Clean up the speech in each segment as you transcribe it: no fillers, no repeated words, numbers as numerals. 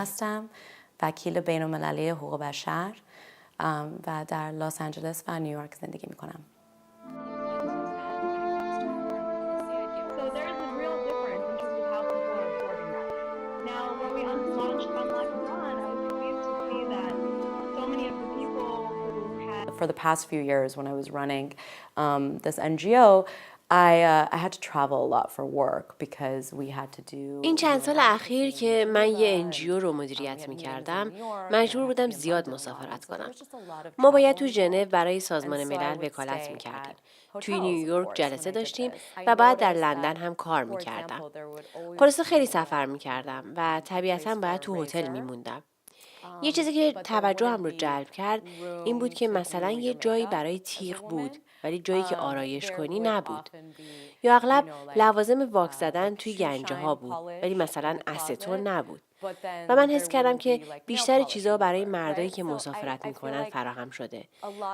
هستم، وکیل بین‌المللی حقوق بشر و در لس آنجلس و نیویورک زندگی میکنم. For the past few years when I was running this NGO, I had to travel a lot for work because we had to do. این چند سال اخیر که من یه NGO رو مدیریت می‌کردم، مجبور بودم زیاد مسافرت کنم. ما باید تو ژنو برای سازمان ملل وکالت می‌کردیم. توی نیویورک جلسه داشتیم و بعد در لندن هم کار می‌کردم. خلاصه خیلی سفر می‌کردم و طبیعتاً باید تو هتل می‌موندم. یه چیزی که توجهم رو جلب کرد این بود که مثلا یه جایی برای تیغ بود ولی جایی که آرایش کنی نبود. یا اغلب لوازم واکس زدن توی گنجه ها بود ولی مثلا استون نبود. و من حس کردم که بیشتر چیزا برای مردایی که مسافرت میکنن فراهم شده.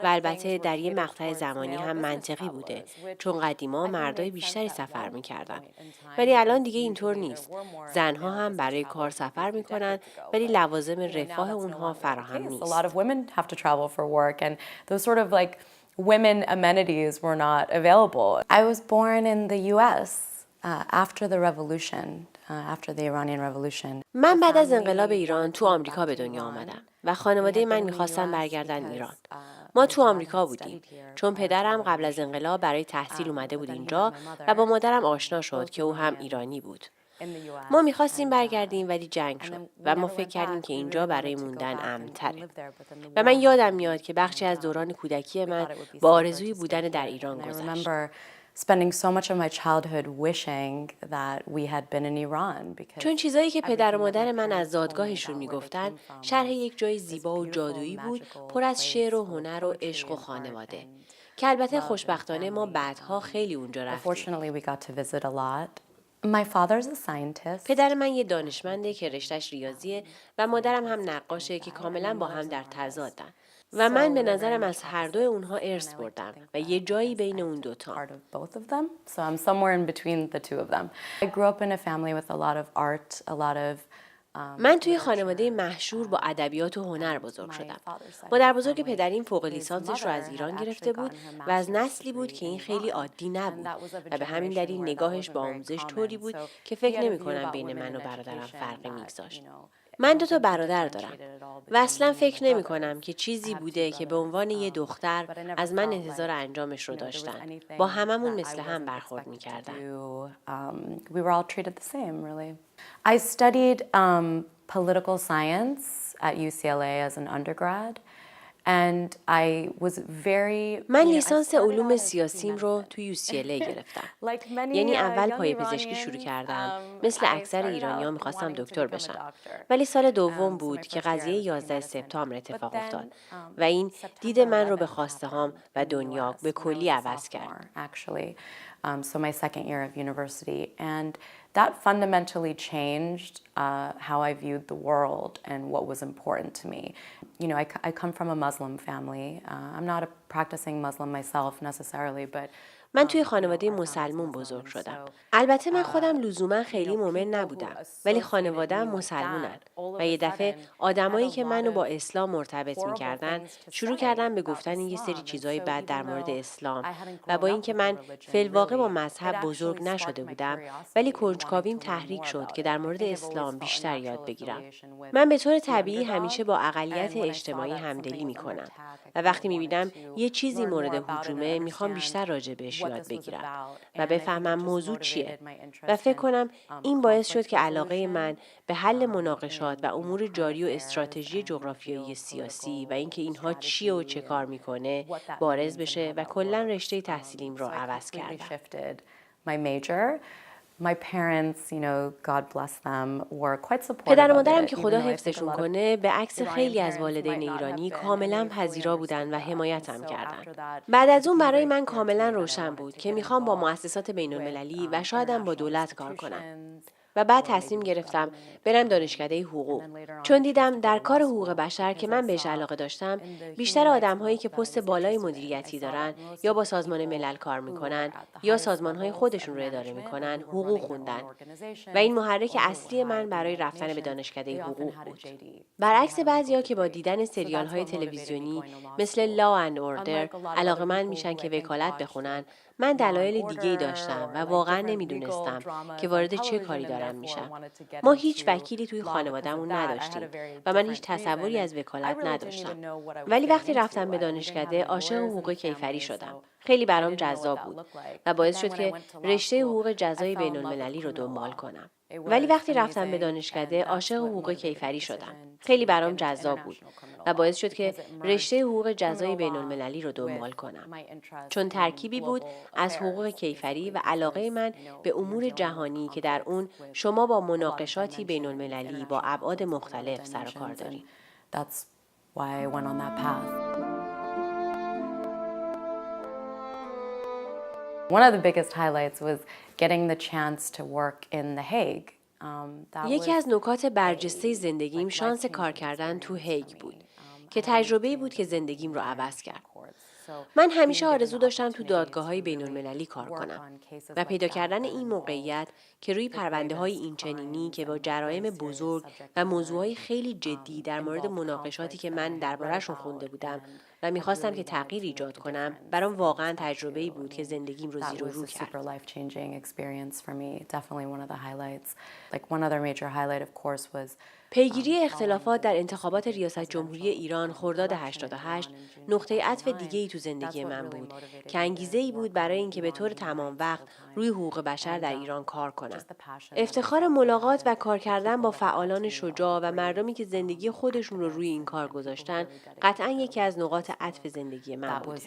و البته در یه مقطع زمانی هم منطقی بوده چون قدیما مردای بیشتری سفر میکردن. ولی الان دیگه اینطور نیست. زنها هم برای کار سفر میکنن ولی لوازم رفاه اونها فراهم نیست. Women amenities were not available. I was born in the US after the revolution, after the Iranian revolution. من بعد از انقلاب ایران تو آمریکا به دنیا آمدم و خانواده من می‌خواستن برگردن ایران. ما تو آمریکا بودیم چون پدرم قبل از انقلاب برای تحصیل اومده بود اینجا و با مادرم آشنا شد که او هم ایرانی بود. ما می‌خواستیم برگردیم ولی جنگ شد و ما فکر کردیم که اینجا برای موندن امن‌تره. و من یادم میاد که بخشی از دوران کودکی من با آرزوی بودن در ایران گذشت. Spending so much of my childhood wishing that we had been in Iran. چون چیزایی که پدر و مادر من از دادگاهشون میگفتن شرح یک جای زیبا و جادویی بود پر از شعر و هنر و عشق و خانواده که البته خوشبختانه ما بعدها خیلی اونجا رفتیم. My father's a scientist. پدر من یه دانشمنده که رشته‌اش ریاضیه و مادرم هم نقاشه که کاملا با هم در تضادن. و من به نظرم از هر دوی اونها ارث بردم و یه جایی بین اون دوتا. So I'm somewhere in between the two of them. I grew up in a family with a lot of art, a lot of من توی خانواده مشهور با ادبیات و هنر بزرگ شدم. مادر بزرگ پدریم فوق لیسانسش رو از ایران گرفته بود و از نسلی بود که این خیلی عادی نبود و به همین دلیل نگاهش به آموزش طوری بود که فکر نمی‌کنم بین من و برادرم فرقی می‌گذاشت. من 2 برادر دارم و اصلا فکر نمی کنم که چیزی بوده که به عنوان یه دختر از من انتظار انجامش رو داشتن. با هممون مثل هم برخورد می کردن. We were all treated the same, really. I studied political science at UCLA as an undergrad. And I was very من لیسانس علوم سیاسیم رو تو UCLA گرفتم. یعنی اول پایه پزشکی شروع کردم. مثل اکثر ایرانی‌ها می‌خواستم دکتر بشم. ولی سال دوم بود که قضیه 11 سپتامبر اتفاق افتاد و این دید من رو به خواسته‌هام و دنیا به کلی عوض کرد. So my second year of university, and that fundamentally changed how I viewed the world and what was important to me. You know, I come from a Muslim family. I'm not a practicing Muslim myself necessarily, but من توی خانواده مسلمون بزرگ شدم. البته من خودم لزوما خیلی مؤمن نبودم ولی خانواده‌ام مسلمونن و یه دفعه آدمایی که منو با اسلام مرتبط می‌کردن شروع کردن به گفتن یه سری چیزای بد در مورد اسلام و با اینکه من فی‌الواقع با مذهب بزرگ نشده بودم ولی کنجکاویم تحریک شد که در مورد اسلام بیشتر یاد بگیرم. من به طور طبیعی همیشه با اقلیت اجتماعی همدلی می‌کنم و وقتی می‌بینم یه چیزی مورد هجومه می‌خوام بیشتر راجع بهش یاد بگیرم و بفهمم موضوع چیه و فکر کنم این باعث شد که علاقه من به حل مناقشات و امور جاری و استراتژی جغرافیایی سیاسی و اینکه اینها چیه و چه کار میکنه بارز بشه و کلا رشته تحصیلیم رو عوض کردم. My parents, you know, God bless them, were quite supportive. پدر و مادرم که خدا حفظشون کنه به عکس خیلی از والدین ایرانی کاملا پذیرا بودن و حمایتم کردن. بعد از اون برای من کاملا روشن بود که میخوام با مؤسسات بین‌المللی و شایدم با دولت کار کنم. و بعد تصمیم گرفتم برم دانشکده حقوق. چون دیدم در کار حقوق بشر که من بهش علاقه داشتم، بیشتر آدم‌هایی که پست بالای مدیریتی دارن یا با سازمان ملل کار میکنن یا سازمان‌های خودشون رو اداره میکنن، حقوق خوندن. و این محرک اصلی من برای رفتن به دانشکده حقوق بود. برعکس بعضیا که با دیدن سریال‌های تلویزیونی مثل لا اند اوردر علاقه‌مند میشن که وکالت بخونن، من دلایل دیگه‌ای داشتم و واقعا نمیدونستم که وارد چه کاری دارم میشم. ما هیچ وکیلی توی خانوادهمون نداشتیم و من هیچ تصوری از وکالت نداشتم. ولی وقتی رفتم به دانشکده عاشق حقوق کیفری شدم. خیلی برام جذاب بود و باعث شد که رشته حقوق جزای بین‌المللی رو دنبال کنم. ولی وقتی رفتم به دانشکده عاشق حقوق کیفری شدم. خیلی برام جذاب بود و باعث شد که رشته حقوق جزای بین‌المللی رو دنبال کنم. چون ترکیبی بود از حقوق کیفری و علاقه من به امور جهانی که در اون شما با مناقشاتی بین‌المللی با ابعاد مختلف سر و کار دارید. That's why I went on that path. One of the biggest highlights was getting the chance to work in The Hague. یکی از نکات برجسته زندگیم شانس کار کردن تو هیگ بود که تجربه‌ای بود که زندگیم رو عوض کرد. من همیشه آرزو داشتم تو دادگاه‌های بین‌المللی کار کنم و پیدا کردن این موقعیت که روی پرونده‌های اینچنینی که با جرایم بزرگ و موضوعهای خیلی جدی در مورد مناقشاتی که من درباره‌شون خونده بودم و می‌خواستم که تغییر ایجاد کنم، برام واقعاً تجربه‌ای بود که زندگیم رو زیر و رو کرد. پیگیری اختلافات در انتخابات ریاست جمهوری ایران خرداد 88 نقطه عطف دیگه‌ای تو زندگی من بود که انگیزه‌ای بود برای اینکه به طور تمام وقت روی حقوق بشر در ایران کار کنم. افتخار ملاقات و کار کردن با فعالان شجاع و مردمی که زندگی خودشون رو روی این کار گذاشتن قطعاً یکی از نقاط عطف زندگی من بوده.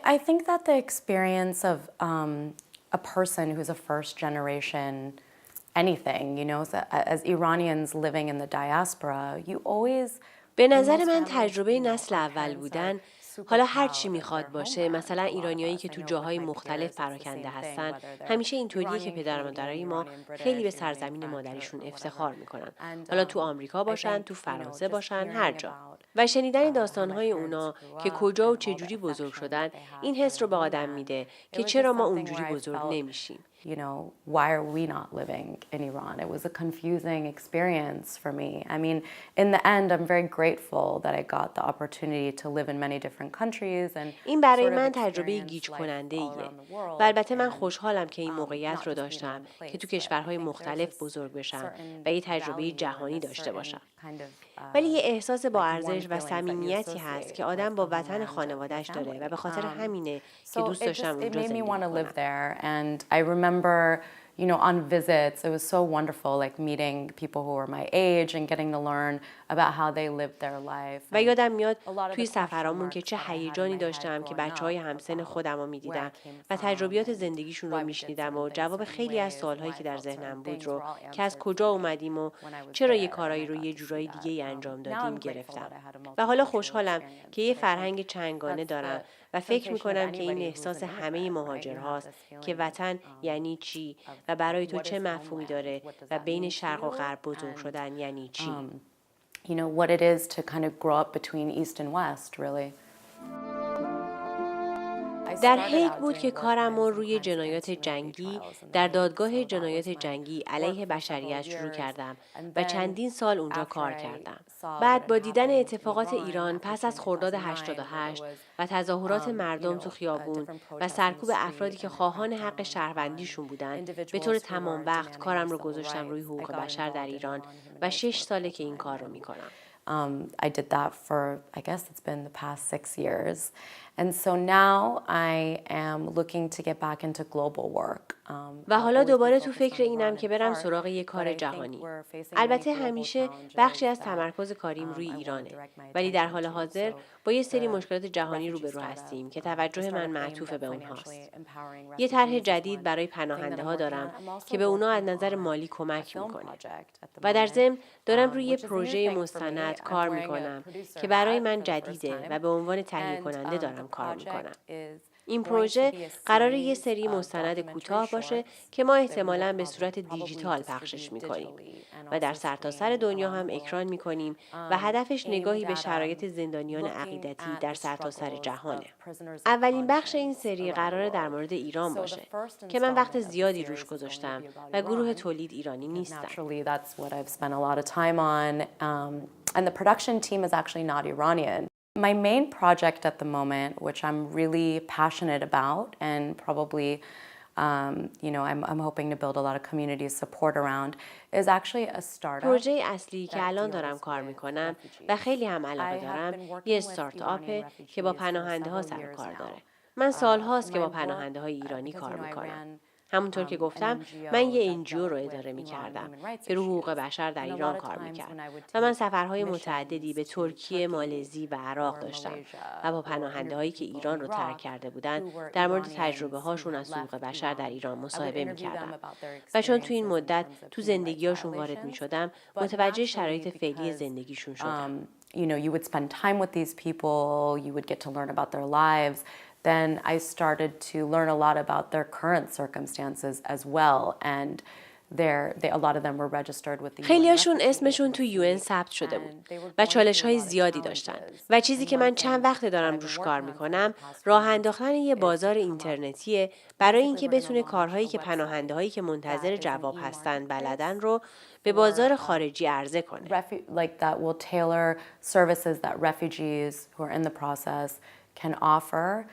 I think that the experience of a person who's a first generation anything, you know, as Iranians living in the diaspora, you always به نظر من تجربه نسل اول بودن، حالا هر چی میخواد باشه، مثلا ایرانیایی که تو جاهای مختلف پراکنده هستن، همیشه اینطوریه که پدر و مادرای ما خیلی به سرزمین مادریشون افتخار میکنن. حالا تو آمریکا باشن، تو فرانسه باشن، هر جا. و شنیدن داستانهای اونا که کجا و چجوری بزرگ شدن، این حس رو به آدم میده که چرا ما اونجوری بزرگ نمیشیم. You know, why are we not living in Iran? It was a confusing experience for me. I mean, in the end, I'm very grateful that I got the opportunity to live in many different countries and این برای من تجربه گیج کننده ایه. و البته من خوشحالم که این موقعیت رو داشتم که تو کشورهای مختلف بزرگ بشم و یه تجربه جهانی داشته باشم. ولی یه احساس با ارزش و صمیمیتی هست که آدم با وطن خانواده‌اش داره و به خاطر همینه که دوست داشتم اونجا زندگی کنم. remember, you know, on visits, it was so wonderful, like meeting people who were my age and getting to learn about how they lived their life. و یادم میاد توی سفرامون که چه هیجانی داشتم که بچه‌های همسن خودم رو می‌دیدم و تجربیات زندگیشون رو میشنیدم و جواب خیلی از سوال‌هایی که در ذهنم بود رو که از کجا اومدیم و چرا یه کارایی رو یه جورایی دیگه انجام دادیم گرفتم. و حالا خوشحالم که یه فرهنگ چندگانه دارم و فکر میکنم که این احساس همه مهاجرهاست که وطن یعنی چی و برای تو چه مفهومی داره و بین شرق و غرب بزرگ شدن یعنی چی. You know, what it is to kind of grow up between East and West, really. در هیگ بود که کارم رو روی جنایات جنگی در دادگاه جنایات جنگی علیه بشریت شروع کردم و چندین سال اونجا کار کردم. بعد با دیدن اتفاقات ایران پس از خرداد 88 و تظاهرات مردم تو خیابون و سرکوب افرادی که خواهان حق شهروندیشون بودن، به طور تمام وقت کارم رو گذاشتم روی حقوق بشر در ایران و 6 ساله که این کار رو میکنم. I did that for, I guess it's been the past 6 years. And so now I am looking to get back into global work. و حالا دوباره تو فکر اینم که برم سراغ یه کار جهانی. البته همیشه بخشی از تمرکز کاریم روی ایرانه. ولی در حال حاضر با یه سری مشکلات جهانی روبرو هستیم که توجه من معطوف به اونهاست. یه طرح جدید برای پناهنده ها دارم که به اونا از نظر مالی کمک میکنه. و در ضمن دارم روی یه پروژه مستند کار میکنم که برای من جدیده و به عنوان تهیه کننده دارم کار میکنم. این پروژه قراره یه سری مستند کوتاه باشه که ما احتمالاً به صورت دیجیتال پخشش می‌کنیم و در سرتاسر دنیا هم اکران می‌کنیم و هدفش نگاهی به شرایط زندانیان عقیدتی در سرتاسر جهانه. اولین بخش این سری قراره در مورد ایران باشه که من وقت زیادی روش گذاشتم و گروه تولید ایرانی نیستن. And the production team is actually not Iranian. My main project at the moment, which I'm really passionate about and probably, I'm hoping to build a lot of community support around, is actually a startup. پروژه اصلی که الان دارم کار میکنم و خیلی هم علاقه دارم یه استارتاپه که با پناهنده ها سر کار داره. من سالهاست که با پناهنده های ایرانی کار میکنم. همونطور که گفتم من یه انجیو رو اداره می‌کردم که رو حقوق بشر در ایران کار می‌کرد و من سفرهای متعددی به ترکیه، مالزی و عراق داشتم و با پناهنده‌هایی که ایران رو ترک کرده بودن در مورد تجربه هاشون از حقوق بشر در ایران مصاحبه می‌کردم و چون تو این مدت تو زندگیاشون وارد می‌شدم متوجه شرایط فعلی زندگیشون شدم. You would spend time with these people, you would get to learn about their lives. Then I started to learn a lot about their current circumstances as well, and a lot of them were registered with the UN. خیلیاشون اسمشون تو UN ثبت شده بود و چالش‌های زیادی داشتن و چیزی که من چند وقت دارم روش کار میکنم راه انداختن یه بازار اینترنتیه برای اینکه بتونه کارهایی که پناهنده‌هایی که منتظر جواب هستن بلدن رو به بازار خارجی عرضه کنه. Like that will tailor services that refugees who are in the process can offer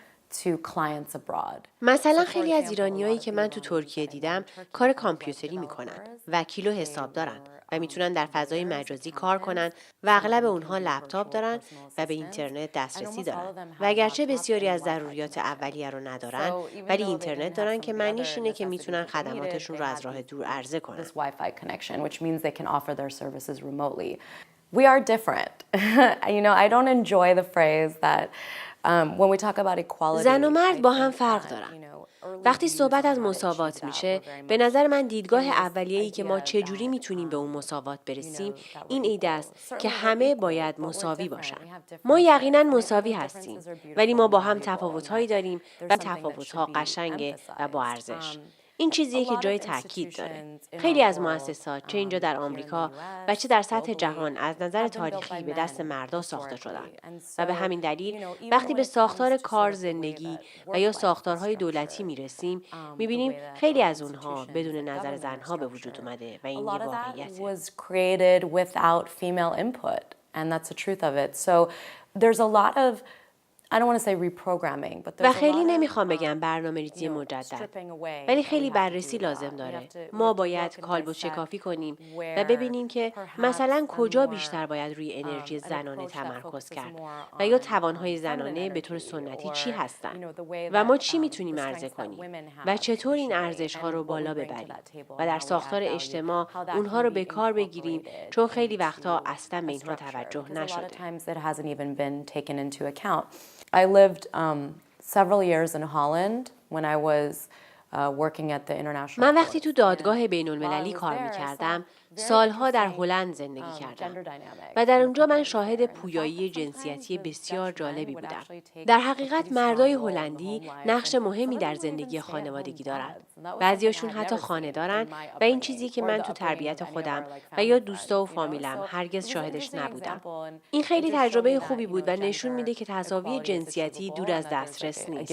to clients abroad. مثلا خیلی از ایرانیایی که من تو ترکیه دیدم کار کامپیوتری میکنن، وکیل و حساب دارن و میتونن در فضای مجازی کار کنن و اغلب اونها لپتاپ دارن و به اینترنت دسترسی دارن و اگرچه بسیاری از ضروریات اولیه رو ندارن ولی اینترنت دارن که معنیش اینه که میتونن خدماتشون رو از راه دور عرضه کنن. We are different. I don't enjoy the phrase that when we talk about equality. زن و مرد با هم فرق دارن. وقتی صحبت از مساوات میشه، به نظر من دیدگاه اولیه‌ای که ما چجوری میتونیم به اون مساوات برسیم، این ایده است که همه باید مساوی باشن. ما یقینا مساوی هستیم، ولی ما با هم تفاوت‌هایی داریم و تفاوت‌ها قشنگه و با ارزش. این چیزیه که جای تاکید داره. خیلی از مؤسسات چه اینجا در آمریکا و چه در سطح جهان از نظر تاریخی به دست مردا ساخته شدن و به همین دلیل وقتی به ساختار کار، زندگی و یا ساختارهای دولتی میرسیم میبینیم خیلی از اونها بدون نظر زنها به وجود اومده و این یه واقعیته. و خیلی نمیخوام بگم برنامه‌ریزی مجدد، ولی خیلی بررسی لازم داره. ما باید کالبد شکافی کنیم و ببینیم که مثلا کجا بیشتر باید روی انرژی زنانه تمرکز کرد و یا توانهای زنانه به طور سنتی چی هستن و ما چی میتونیم عرضه کنیم و چطور این ارزش‌ها رو بالا ببریم و در ساختار اجتماع اونها رو به کار بگیریم، چون خیلی وقتا اصلا به اینها توجه نشده. I lived several years in Holland when I was working at the international. من وقتی تو دادگاه بین‌المللی کار می‌کردم، سالها در هلند زندگی کردم و در اونجا من شاهد پویایی جنسیتی بسیار جالبی بودم. در حقیقت مردای هلندی نقش مهمی در زندگی خانوادگی دارن. بعضیاشون حتی خانه دارن و این چیزی که من تو تربیت خودم و یا دوستا و فامیلم هرگز شاهدش نبودم. این خیلی تجربه خوبی بود و نشون میده که تساوی جنسیتی دور از دسترس نیست.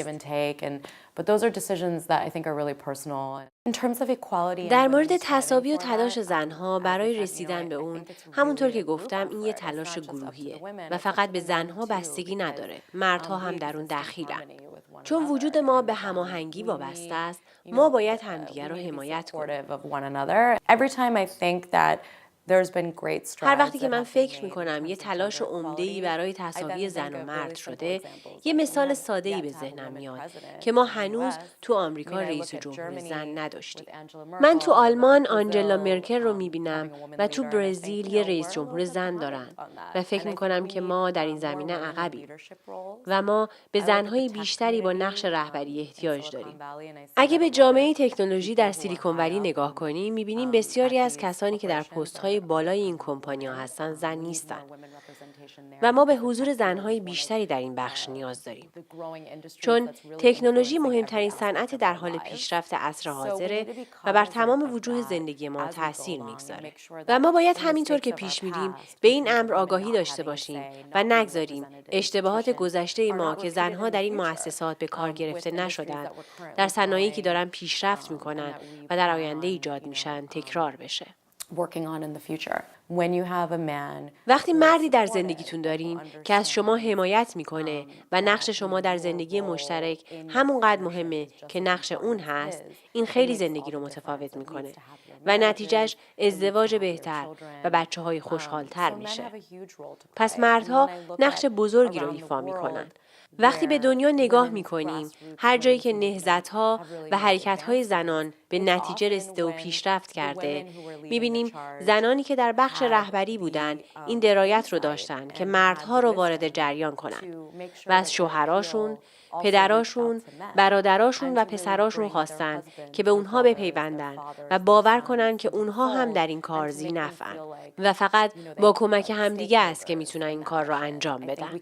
در مورد تساوی و تلاش زنها برای رسیدن به اون، همونطور که گفتم این یه تلاش گروهیه و فقط به زنها بستگی نداره. مردها هم در اون دخیلن. چون وجود ما به هماهنگی وابسته است، ما باید همدیگر رو حمایت کنیم. هر وقتی که من فکر میکنم یه تلاش عمده‌ای برای تساوی زن و مرد شده، یه مثال ساده‌ای به ذهنم میاد که ما هنوز تو آمریکا رئیس جمهور زن نداشتیم. من تو آلمان آنجلا مرکل رو میبینم و تو برزیل یه رئیس جمهور زن دارن و فکر میکنم که ما در این زمینه عقبیم و ما به زنهای بیشتری با نقش رهبری احتیاج داریم. اگه به جامعه تکنولوژی در سیلیکون ولی نگاه کنیم، میبینیم بسیاری از کسانی که در پست‌های بالای این کمپانی‌ها هستن زن نیستن و ما به حضور زن‌های بیشتری در این بخش نیاز داریم. چون تکنولوژی مهمترین صنعت در حال پیشرفت عصر حاضره و بر تمام وجوه زندگی ما تأثیر می‌گذاره. و ما باید همینطور که پیش میریم به این امر آگاهی داشته باشیم و نگذاریم اشتباهات گذشته ما که زنها در این مؤسسات به کار گرفته نشدند در صنایعی که دارن پیشرفت میکنن و در آینده ایجاد میشن تکرار بشه. وقتی مردی در زندگیتون دارین که از شما حمایت میکنه و نقش شما در زندگی مشترک همونقدر مهمه که نقش اون هست، این خیلی زندگی رو متفاوت میکنه و نتیجهش ازدواج بهتر و بچه‌های خوشحال‌تر میشه. پس مردها نقش بزرگی رو ایفا میکنن. وقتی به دنیا نگاه میکنیم، هر جایی که نهضت‌ها و حرکت‌های زنان به نتیجه رسیده و پیشرفت کرده، میبینیم زنانی که در بخش رهبری بودن این درایت رو داشتن که مردها رو وارد جریان کنن و از شوهراشون، پدراشون، برادراشون و پسراشون خواستن که به اونها بپیوندن و باور کنن که اونها هم در این کار ذی‌نفعن و فقط با کمک همدیگه است که میتونن این کار رو انجام بدن.